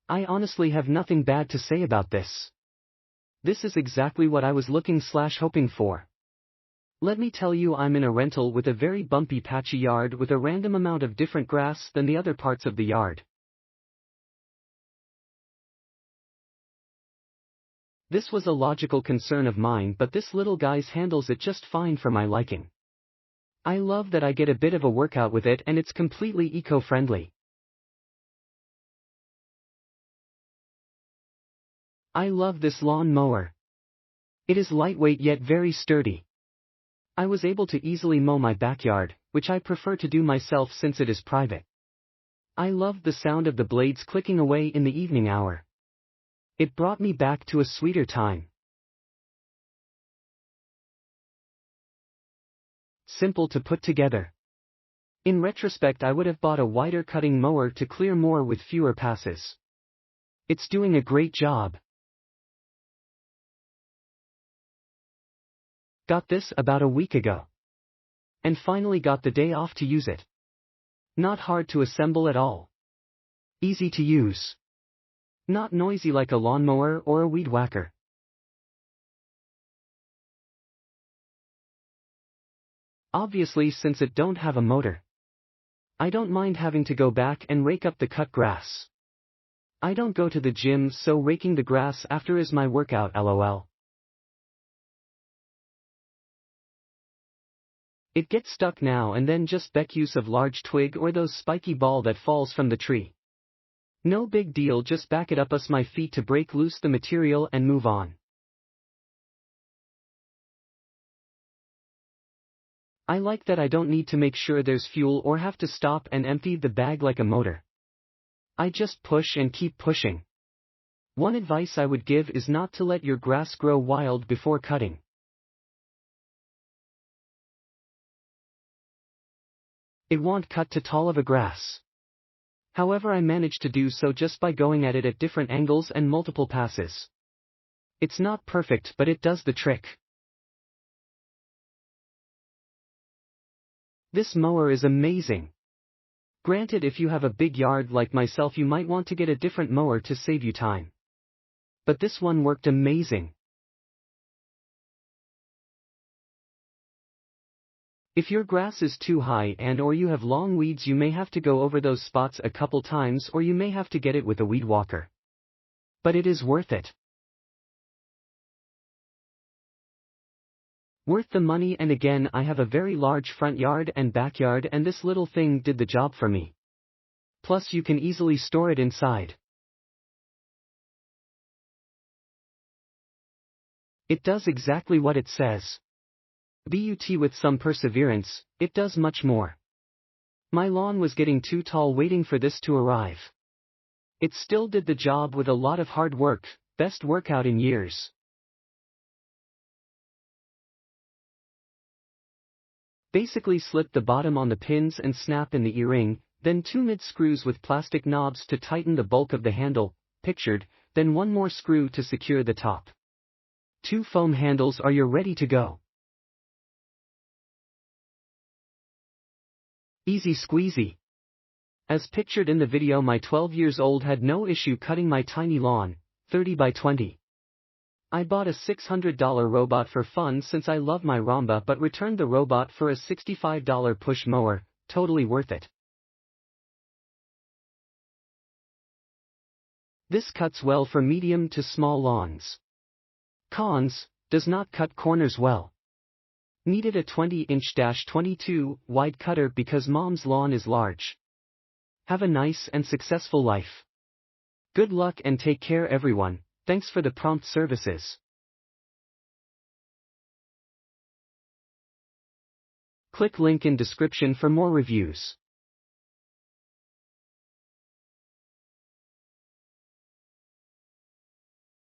I honestly have nothing bad to say about this. This is exactly what I was looking/hoping for. Let me tell you, I'm in a rental with a very bumpy patchy yard with a random amount of different grass than the other parts of the yard. This was a logical concern of mine, but this little guy handles it just fine for my liking. I love that I get a bit of a workout with it and it's completely eco-friendly. I love this lawn mower. It is lightweight yet very sturdy. I was able to easily mow my backyard, which I prefer to do myself since it is private. I loved the sound of the blades clicking away in the evening hour. It brought me back to a sweeter time. Simple to put together. In retrospect, I would have bought a wider cutting mower to clear more with fewer passes. It's doing a great job. Got this about a week ago. And finally got the day off to use it. Not hard to assemble at all. Easy to use. Not noisy like a lawnmower or a weed whacker. Obviously, since it don't have a motor, I don't mind having to go back and rake up the cut grass. I don't go to the gym, so raking the grass after is my workout, lol. It gets stuck now and then, just make use of large twig or those spiky ball that falls from the tree. No big deal, just back it up us my feet to break loose the material and move on. I like that I don't need to make sure there's fuel or have to stop and empty the bag like a motor. I just push and keep pushing. One advice I would give is not to let your grass grow wild before cutting. It won't cut too tall of a grass. However, I managed to do so just by going at it at different angles and multiple passes. It's not perfect, but it does the trick. This mower is amazing. Granted, if you have a big yard like myself, you might want to get a different mower to save you time. But this one worked amazing. If your grass is too high or you have long weeds, you may have to go over those spots a couple times, or you may have to get it with a weed whacker. But it is worth it. Worth the money, and again, I have a very large front yard and backyard, and this little thing did the job for me. Plus, you can easily store it inside. It does exactly what it says. But with some perseverance, it does much more. My lawn was getting too tall waiting for this to arrive. It still did the job with a lot of hard work, best workout in years. Basically slip the bottom on the pins and snap in the E-ring, then 2 mid-screws with plastic knobs to tighten the bulk of the handle, pictured, then 1 more screw to secure the top. 2 foam handles are you're ready to go. Easy squeezy. As pictured in the video, my 12 years old had no issue cutting my tiny lawn, 30 by 20. I bought a $600 robot for fun since I love my Roomba, but returned the robot for a $65 push mower, totally worth it. This cuts well for medium to small lawns. Cons: does not cut corners well. Needed a 20-inch-22 wide cutter because mom's lawn is large. Have a nice and successful life. Good luck and take care, everyone. Thanks for the prompt services. Click link in description for more reviews.